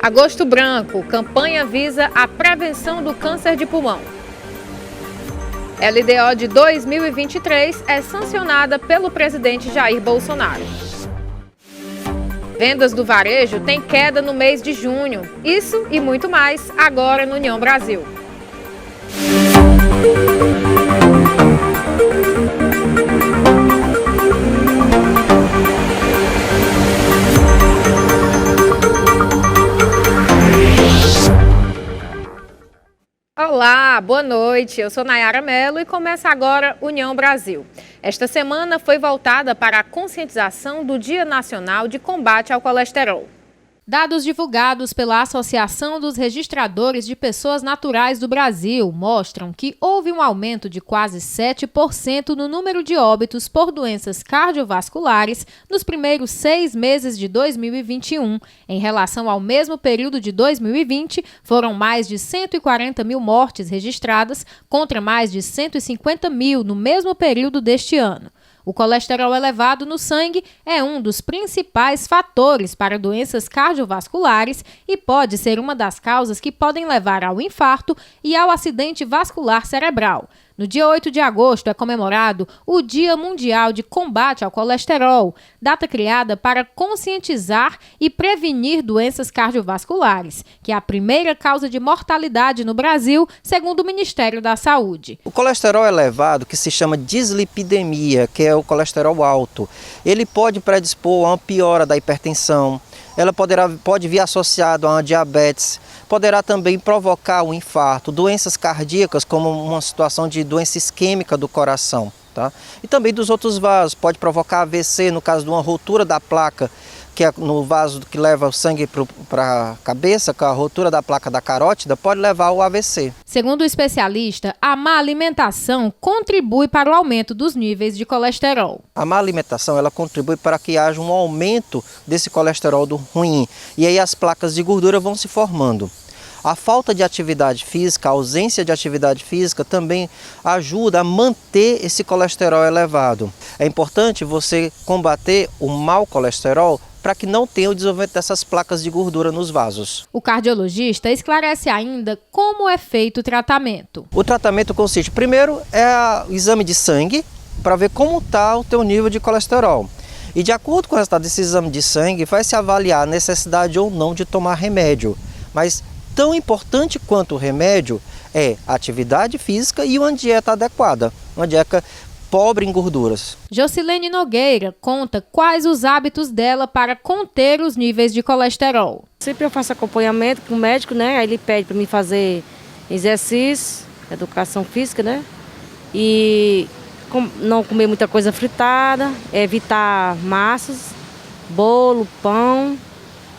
Agosto Branco, campanha visa a prevenção do câncer de pulmão. LDO de 2023 é sancionada pelo presidente Jair Bolsonaro. Vendas do varejo têm queda no mês de junho. Isso e muito mais agora no União Brasil. Olá, boa noite. Eu sou Nayara Mello e começa agora União Brasil. Esta semana foi voltada para a conscientização do Dia Nacional de Combate ao Colesterol. Dados divulgados pela Associação dos Registradores de Pessoas Naturais do Brasil mostram que houve um aumento de quase 7% no número de óbitos por doenças cardiovasculares nos primeiros 6 meses de 2021. Em relação ao mesmo período de 2020, foram mais de 140 mil mortes registradas, contra mais de 150 mil no mesmo período deste ano. O colesterol elevado no sangue é um dos principais fatores para doenças cardiovasculares e pode ser uma das causas que podem levar ao infarto e ao acidente vascular cerebral. No dia 8 de agosto é comemorado o Dia Mundial de Combate ao Colesterol, data criada para conscientizar e prevenir doenças cardiovasculares, que é a primeira causa de mortalidade no Brasil, segundo o Ministério da Saúde. O colesterol elevado, que se chama dislipidemia, que é o colesterol alto, ele pode predispor a uma piora da hipertensão, ela pode vir associado a uma diabetes, poderá também provocar um infarto, doenças cardíacas como uma situação de doença isquêmica do coração, tá? E também dos outros vasos, pode provocar AVC no caso de uma rotura da placa, que é no vaso que leva o sangue para a cabeça, com a rotura da placa da carótida, pode levar ao AVC. Segundo o especialista, a má alimentação contribui para o aumento dos níveis de colesterol. A má alimentação ela contribui para que haja um aumento desse colesterol do ruim, e aí as placas de gordura vão se formando. A falta de atividade física, a ausência de atividade física também ajuda a manter esse colesterol elevado. É importante você combater o mau colesterol para que não tenha o desenvolvimento dessas placas de gordura nos vasos. O cardiologista esclarece ainda como é feito o tratamento. O tratamento consiste, primeiro, o exame de sangue para ver como está o teu nível de colesterol. E de acordo com o resultado desse exame de sangue, vai se avaliar a necessidade ou não de tomar remédio. Mas tão importante quanto o remédio é a atividade física e uma dieta adequada, uma dieta pobre em gorduras. Jocilene Nogueira conta quais os hábitos dela para conter os níveis de colesterol. Sempre eu faço acompanhamento com o médico, né? Aí ele pede para mim fazer exercício, educação física, né? E não comer muita coisa fritada, evitar massas, bolo, pão,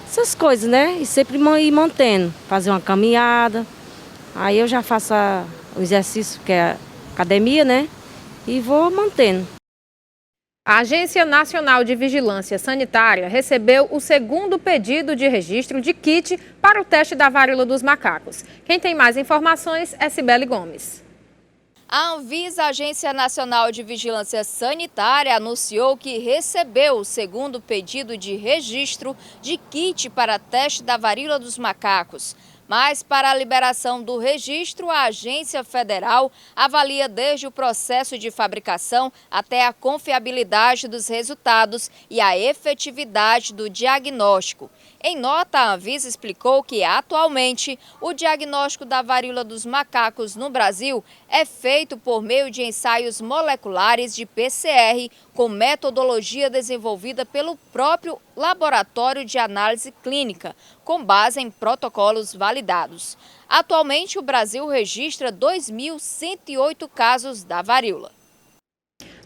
essas coisas, né? E sempre ir mantendo, fazer uma caminhada. Aí eu já faço o exercício, que é academia, né? E vou mantendo. A Agência Nacional de Vigilância Sanitária recebeu o segundo pedido de registro de kit para o teste da varíola dos macacos. Quem tem mais informações é Cibele Gomes. A Anvisa, Agência Nacional de Vigilância Sanitária, anunciou que recebeu o segundo pedido de registro de kit para teste da varíola dos macacos. Mas, para a liberação do registro, a agência federal avalia desde o processo de fabricação até a confiabilidade dos resultados e a efetividade do diagnóstico. Em nota, a Anvisa explicou que, atualmente, o diagnóstico da varíola dos macacos no Brasil é feito por meio de ensaios moleculares de PCR com metodologia desenvolvida pelo próprio Laboratório de Análise Clínica, com base em protocolos validados. Atualmente, o Brasil registra 2.108 casos da varíola.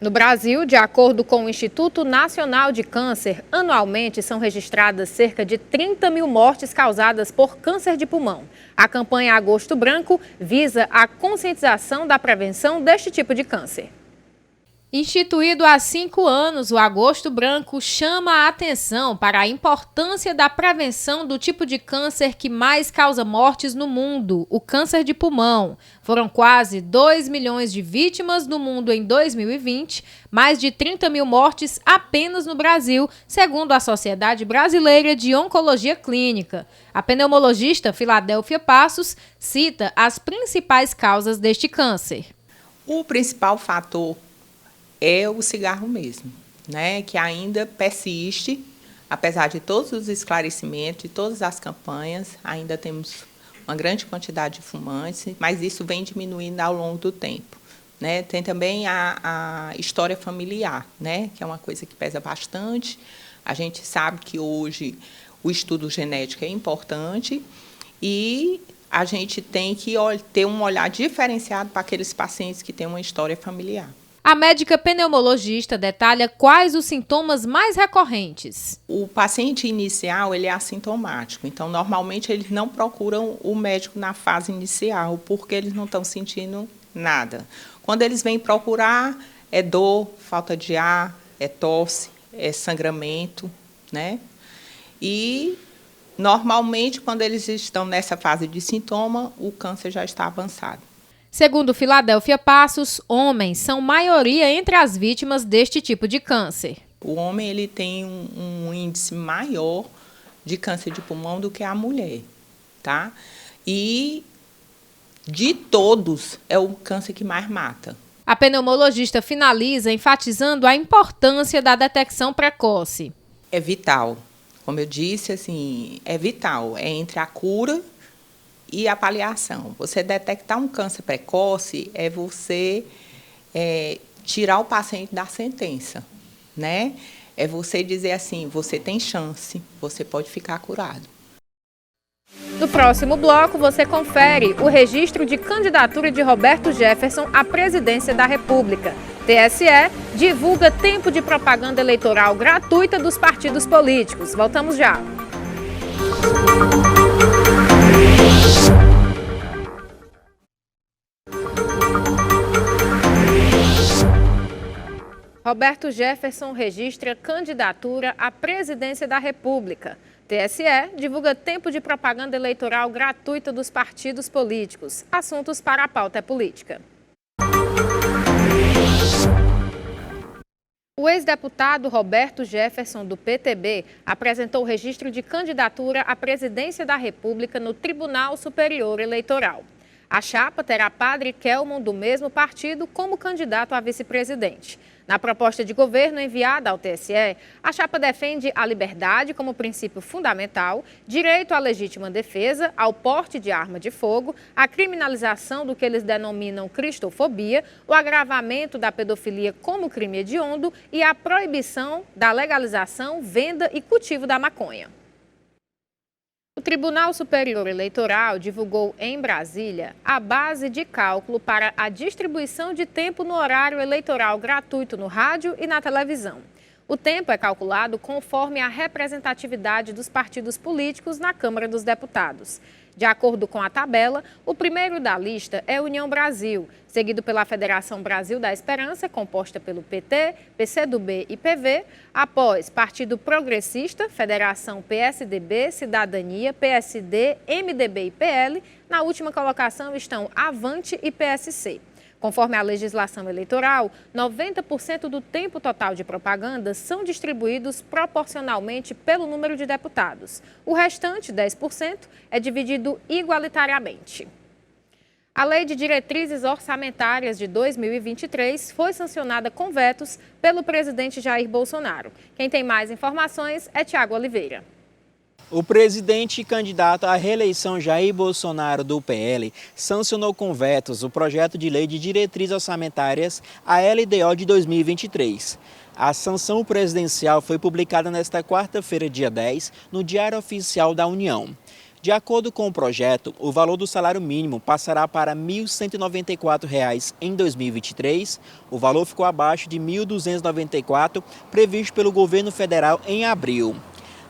No Brasil, de acordo com o Instituto Nacional de Câncer, anualmente são registradas cerca de 30 mil mortes causadas por câncer de pulmão. A campanha Agosto Branco visa a conscientização da prevenção deste tipo de câncer. Instituído há 5 anos, o Agosto Branco chama a atenção para a importância da prevenção do tipo de câncer que mais causa mortes no mundo, o câncer de pulmão. Foram quase 2 milhões de vítimas no mundo em 2020, mais de 30 mil mortes apenas no Brasil, segundo a Sociedade Brasileira de Oncologia Clínica. A pneumologista Filadélfia Passos cita as principais causas deste câncer. O principal fator é o cigarro mesmo, né? Que ainda persiste, apesar de todos os esclarecimentos, de todas as campanhas, ainda temos uma grande quantidade de fumantes, mas isso vem diminuindo ao longo do tempo, né? Tem também a história familiar, né? Que é uma coisa que pesa bastante. A gente sabe que hoje o estudo genético é importante e a gente tem que ter um olhar diferenciado para aqueles pacientes que têm uma história familiar. A médica pneumologista detalha quais os sintomas mais recorrentes. O paciente inicial ele é assintomático, então normalmente eles não procuram o médico na fase inicial porque eles não estão sentindo nada. Quando eles vêm procurar, é dor, falta de ar, é tosse, é sangramento, né? E normalmente quando eles estão nessa fase de sintoma, o câncer já está avançado. Segundo Filadélfia Passos, homens são maioria entre as vítimas deste tipo de câncer. O homem ele tem um índice maior de câncer de pulmão do que a mulher, tá? E de todos é o câncer que mais mata. A pneumologista finaliza enfatizando a importância da detecção precoce. É vital, como eu disse, assim, é vital, é entre a cura e a paliação. Você detectar um câncer precoce é você tirar o paciente da sentença, né? É você dizer assim, você tem chance, você pode ficar curado. No próximo bloco, você confere o registro de candidatura de Roberto Jefferson à presidência da República. TSE divulga tempo de propaganda eleitoral gratuita dos partidos políticos. Voltamos já. Roberto Jefferson registra candidatura à presidência da República. TSE divulga tempo de propaganda eleitoral gratuita dos partidos políticos. Assuntos para a pauta política. O ex-deputado Roberto Jefferson, do PTB, apresentou o registro de candidatura à presidência da República no Tribunal Superior Eleitoral. A chapa terá Padre Kelmon, do mesmo partido, como candidato a vice-presidente. Na proposta de governo enviada ao TSE, a chapa defende a liberdade como princípio fundamental, direito à legítima defesa, ao porte de arma de fogo, a criminalização do que eles denominam cristofobia, o agravamento da pedofilia como crime hediondo e a proibição da legalização, venda e cultivo da maconha. O Tribunal Superior Eleitoral divulgou em Brasília a base de cálculo para a distribuição de tempo no horário eleitoral gratuito no rádio e na televisão. O tempo é calculado conforme a representatividade dos partidos políticos na Câmara dos Deputados. De acordo com a tabela, o primeiro da lista é União Brasil, seguido pela Federação Brasil da Esperança, composta pelo PT, PCdoB e PV, após Partido Progressista, Federação PSDB, Cidadania, PSD, MDB e PL. Na última colocação estão Avante e PSC. Conforme a legislação eleitoral, 90% do tempo total de propaganda são distribuídos proporcionalmente pelo número de deputados. O restante, 10%, é dividido igualitariamente. A Lei de Diretrizes Orçamentárias de 2023 foi sancionada com vetos pelo presidente Jair Bolsonaro. Quem tem mais informações é Tiago Oliveira. O presidente e candidato à reeleição Jair Bolsonaro, do PL, sancionou com vetos o projeto de lei de diretrizes orçamentárias, a LDO de 2023. A sanção presidencial foi publicada nesta quarta-feira, dia 10, no Diário Oficial da União. De acordo com o projeto, o valor do salário mínimo passará para R$ 1.194 em 2023. O valor ficou abaixo de R$ 1.294, previsto pelo governo federal em abril.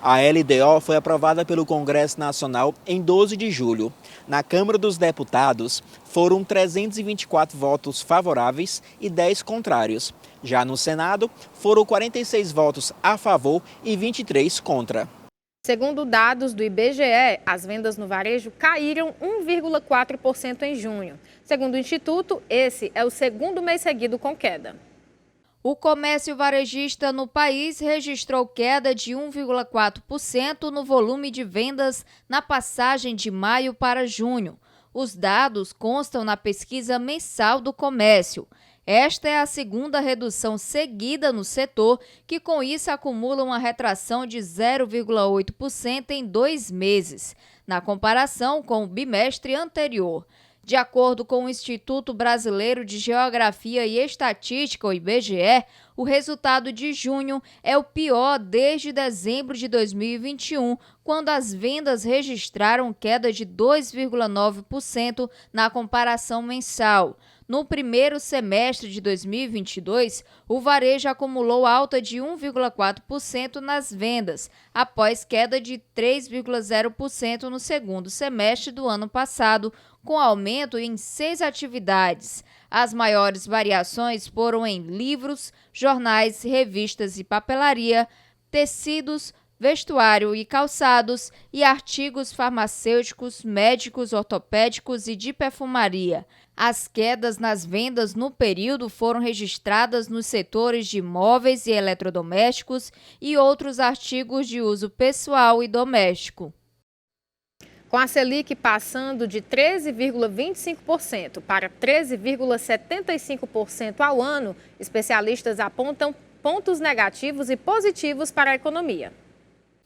A LDO foi aprovada pelo Congresso Nacional em 12 de julho. Na Câmara dos Deputados, foram 324 votos favoráveis e 10 contrários. Já no Senado, foram 46 votos a favor e 23 contra. Segundo dados do IBGE, as vendas no varejo caíram 1,4% em junho. Segundo o Instituto, esse é o segundo mês seguido com queda. O comércio varejista no país registrou queda de 1,4% no volume de vendas na passagem de maio para junho. Os dados constam na pesquisa mensal do comércio. Esta é a segunda redução seguida no setor, que com isso acumula uma retração de 0,8% em 2 meses, na comparação com o bimestre anterior. De acordo com o Instituto Brasileiro de Geografia e Estatística, o IBGE, o resultado de junho é o pior desde dezembro de 2021, quando as vendas registraram queda de 2,9% na comparação mensal. No primeiro semestre de 2022, o varejo acumulou alta de 1,4% nas vendas, após queda de 3,0% no segundo semestre do ano passado, com aumento em 6 atividades. As maiores variações foram em livros, jornais, revistas e papelaria, tecidos, vestuário e calçados e artigos farmacêuticos, médicos, ortopédicos e de perfumaria. As quedas nas vendas no período foram registradas nos setores de móveis e eletrodomésticos e outros artigos de uso pessoal e doméstico. Com a Selic passando de 13,25% para 13,75% ao ano, especialistas apontam pontos negativos e positivos para a economia.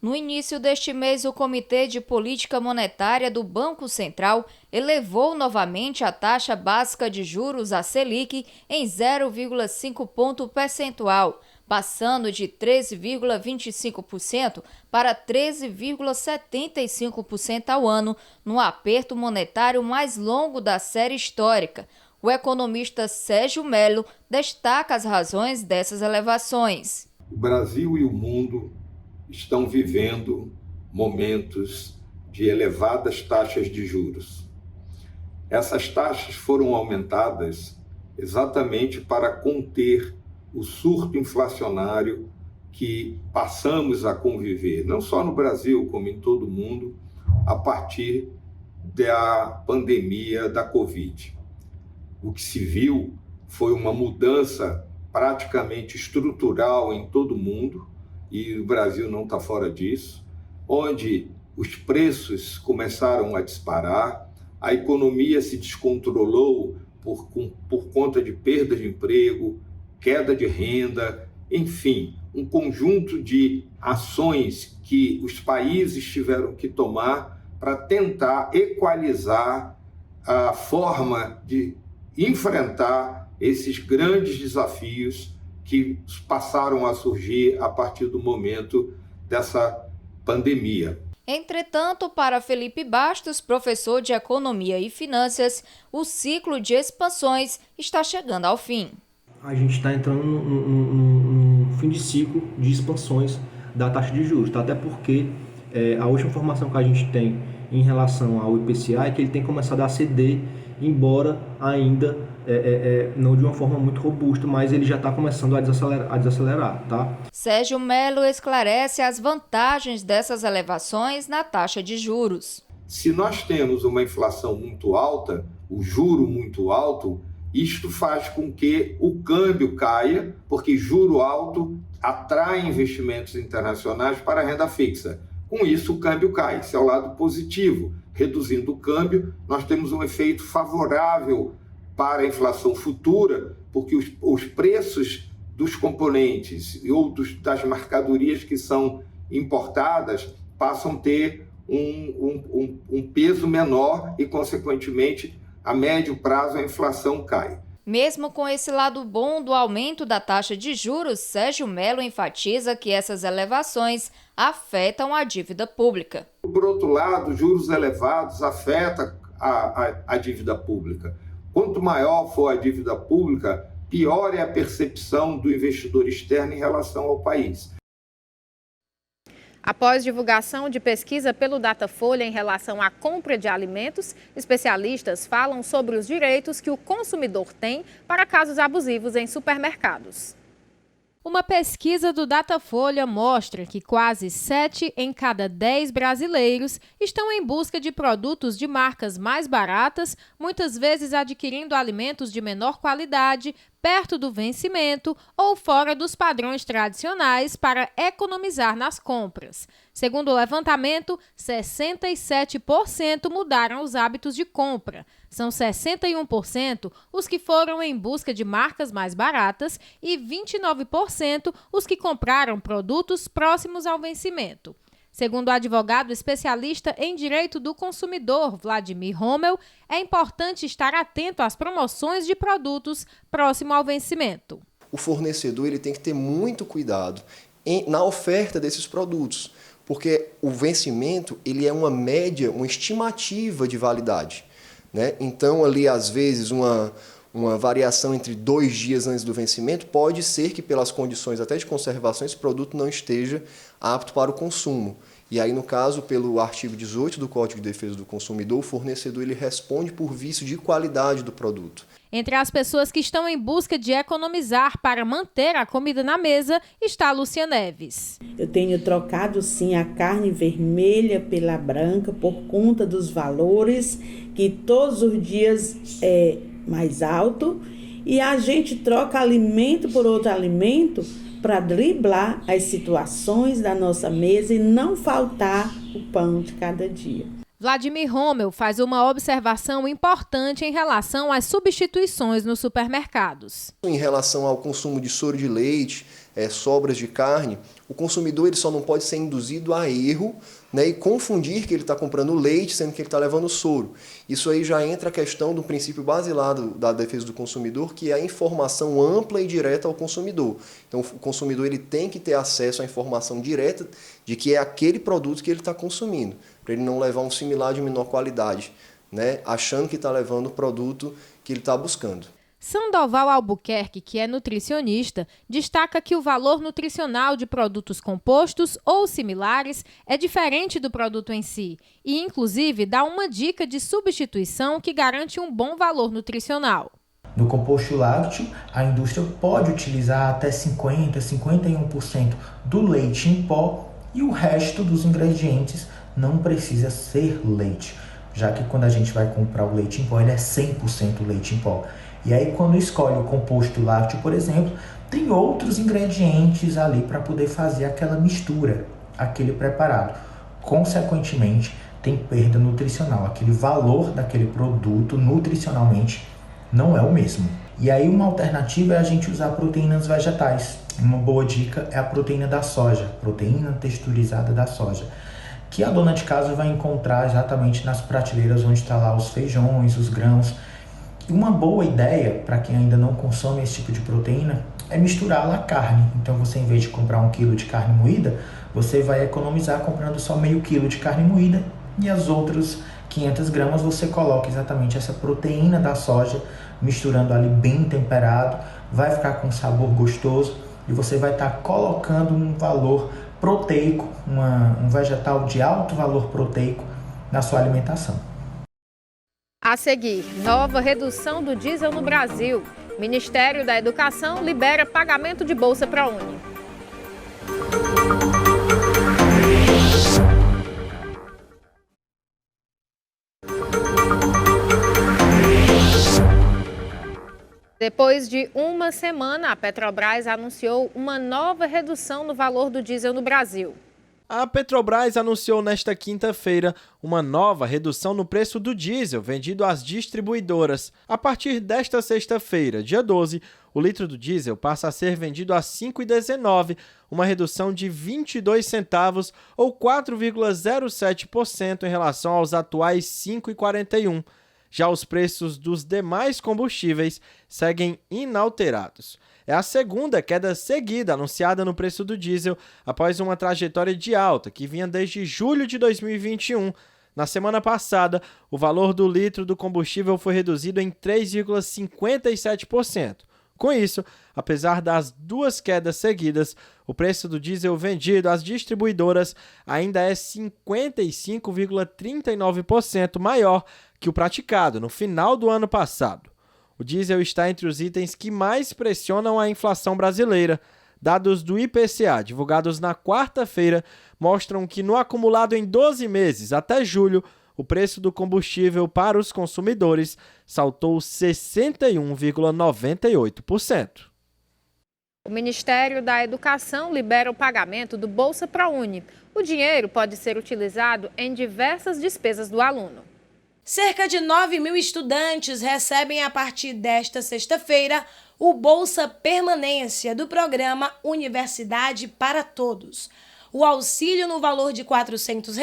No início deste mês, o Comitê de Política Monetária do Banco Central elevou novamente a taxa básica de juros, a Selic, em 0,5 ponto percentual, passando de 13,25% para 13,75% ao ano, no aperto monetário mais longo da série histórica. O economista Sérgio Melo destaca as razões dessas elevações. O Brasil e o mundo estão vivendo momentos de elevadas taxas de juros. Essas taxas foram aumentadas exatamente para conter o surto inflacionário que passamos a conviver, não só no Brasil, como em todo o mundo, a partir da pandemia da Covid. O que se viu foi uma mudança praticamente estrutural em todo o mundo, e o Brasil não está fora disso, onde os preços começaram a disparar, a economia se descontrolou por conta de perda de emprego, queda de renda, enfim, um conjunto de ações que os países tiveram que tomar para tentar equalizar a forma de enfrentar esses grandes desafios que passaram a surgir a partir do momento dessa pandemia. Entretanto, para Felipe Bastos, professor de Economia e Finanças, o ciclo de expansões está chegando ao fim. A gente está entrando num fim de ciclo de expansões da taxa de juros, tá? Até porque a última informação que a gente tem em relação ao IPCA é que ele tem começado a ceder, embora ainda não de uma forma muito robusta, mas ele já está começando a desacelerar, tá? Sérgio Melo esclarece as vantagens dessas elevações na taxa de juros. Se nós temos uma inflação muito alta, o juro muito alto, isto faz com que o câmbio caia, porque juro alto atrai investimentos internacionais para a renda fixa. Com isso, o câmbio cai. Esse é o lado positivo. Reduzindo o câmbio, nós temos um efeito favorável para a inflação futura, porque os preços dos componentes ou das mercadorias que são importadas passam a ter um peso menor e, consequentemente, a médio prazo a inflação cai. Mesmo com esse lado bom do aumento da taxa de juros, Sérgio Melo enfatiza que essas elevações afetam a dívida pública. Por outro lado, juros elevados afetam a dívida pública. Quanto maior for a dívida pública, pior é a percepção do investidor externo em relação ao país. Após divulgação de pesquisa pelo Datafolha em relação à compra de alimentos, especialistas falam sobre os direitos que o consumidor tem para casos abusivos em supermercados. Uma pesquisa do Datafolha mostra que quase 7 em cada 10 brasileiros estão em busca de produtos de marcas mais baratas, muitas vezes adquirindo alimentos de menor qualidade, perto do vencimento ou fora dos padrões tradicionais para economizar nas compras. Segundo o levantamento, 67% mudaram os hábitos de compra. São 61% os que foram em busca de marcas mais baratas e 29% os que compraram produtos próximos ao vencimento. Segundo o advogado especialista em direito do consumidor, Vladimir Rommel, é importante estar atento às promoções de produtos próximo ao vencimento. O fornecedor ele tem que ter muito cuidado na oferta desses produtos, porque o vencimento ele é uma média, uma estimativa de validade, né? Então, ali, às vezes, uma variação entre 2 dias antes do vencimento pode ser que, pelas condições até de conservação, esse produto não esteja apto para o consumo. E aí, no caso, pelo artigo 18 do Código de Defesa do Consumidor, o fornecedor ele responde por vício de qualidade do produto. Entre as pessoas que estão em busca de economizar para manter a comida na mesa está a Lúcia Neves. Eu tenho trocado, sim, a carne vermelha pela branca por conta dos valores, que todos os dias é mais alto, e a gente troca alimento por outro alimento para driblar as situações da nossa mesa e não faltar o pão de cada dia. Vladimir Rommel faz uma observação importante em relação às substituições nos supermercados. Em relação ao consumo de soro de leite, sobras de carne, o consumidor ele só não pode ser induzido a erro, né, e confundir que ele está comprando leite, sendo que ele está levando soro. Isso aí já entra a questão do princípio basilar da defesa do consumidor, que é a informação ampla e direta ao consumidor. Então, o consumidor ele tem que ter acesso à informação direta de que é aquele produto que ele está consumindo, para ele não levar um similar de menor qualidade, né, achando que está levando o produto que ele está buscando. Sandoval Albuquerque, que é nutricionista, destaca que o valor nutricional de produtos compostos ou similares é diferente do produto em si e, inclusive, dá uma dica de substituição que garante um bom valor nutricional. No composto lácteo, a indústria pode utilizar até 50%, 51% do leite em pó e o resto dos ingredientes não precisa ser leite, já que quando a gente vai comprar o leite em pó, ele é 100% leite em pó. E aí, quando escolhe o composto lácteo, por exemplo, tem outros ingredientes ali para poder fazer aquela mistura, aquele preparado. Consequentemente, tem perda nutricional. Aquele valor daquele produto, nutricionalmente, não é o mesmo. E aí, uma alternativa é a gente usar proteínas vegetais. Uma boa dica é a proteína da soja, proteína texturizada da soja, que a dona de casa vai encontrar exatamente nas prateleiras onde está lá os feijões, os grãos. E uma boa ideia, para quem ainda não consome esse tipo de proteína, é misturá-la à carne. Então, você, em vez de comprar 1 quilo de carne moída, você vai economizar comprando só meio quilo de carne moída e as outras 500 gramas você coloca exatamente essa proteína da soja, misturando ali bem temperado, vai ficar com um sabor gostoso e você vai estar colocando um valor proteico, um vegetal de alto valor proteico na sua alimentação. A seguir, nova redução do diesel no Brasil. Ministério da Educação libera pagamento de Bolsa ProUni. Depois de uma semana, a Petrobras anunciou uma nova redução no valor do diesel no Brasil. A Petrobras anunciou nesta quinta-feira uma nova redução no preço do diesel vendido às distribuidoras. A partir desta sexta-feira, dia 12, o litro do diesel passa a ser vendido a R$ 5,19, uma redução de 22 centavos ou 4,07% em relação aos atuais R$ 5,41. Já os preços dos demais combustíveis seguem inalterados. É a segunda queda seguida anunciada no preço do diesel após uma trajetória de alta que vinha desde julho de 2021. Na semana passada, o valor do litro do combustível foi reduzido em 3,57%, Com isso, apesar das 2 quedas seguidas, o preço do diesel vendido às distribuidoras ainda é 55,39% maior que o praticado no final do ano passado. O diesel está entre os itens que mais pressionam a inflação brasileira. Dados do IPCA, divulgados na quarta-feira, mostram que no acumulado em 12 meses, até julho, o preço do combustível para os consumidores saltou 61,98%. O Ministério da Educação libera o pagamento do Bolsa ProUni. O dinheiro pode ser utilizado em diversas despesas do aluno. Cerca de 9.000 estudantes recebem a partir desta sexta-feira o Bolsa Permanência do programa Universidade para Todos. O auxílio no valor de R$ 400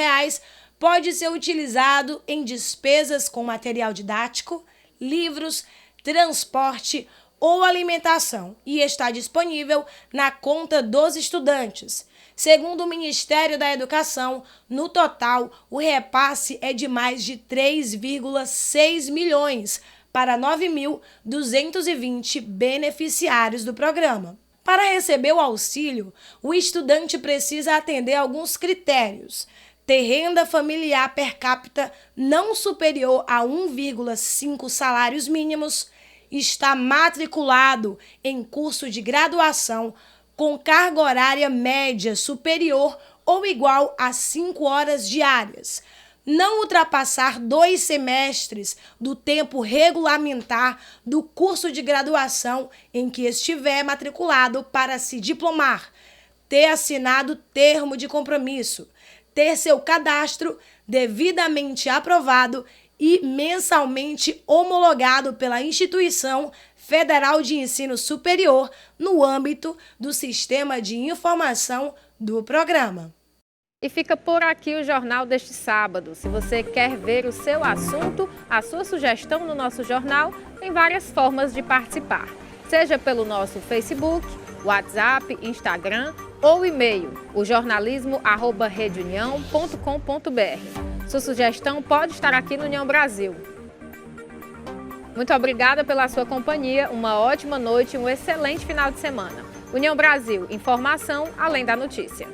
pode ser utilizado em despesas com material didático, livros, transporte ou alimentação e está disponível na conta dos estudantes. Segundo o Ministério da Educação, no total, o repasse é de mais de 3,6 milhões para 9.220 beneficiários do programa. Para receber o auxílio, o estudante precisa atender a alguns critérios: ter renda familiar per capita não superior a 1,5 salários mínimos, estar matriculado em curso de graduação com carga horária média superior ou igual a 5 horas diárias, não ultrapassar 2 semestres do tempo regulamentar do curso de graduação em que estiver matriculado para se diplomar, ter assinado termo de compromisso, ter seu cadastro devidamente aprovado e mensalmente homologado pela Instituição Federal de Ensino Superior no âmbito do Sistema de Informação do programa. E fica por aqui o jornal deste sábado. Se você quer ver o seu assunto, a sua sugestão no nosso jornal, tem várias formas de participar. Seja pelo nosso Facebook, WhatsApp, Instagram ou e-mail, o jornalismo@redeunião.com.br. Sua sugestão pode estar aqui no União Brasil. Muito obrigada pela sua companhia, uma ótima noite e um excelente final de semana. União Brasil, informação além da notícia.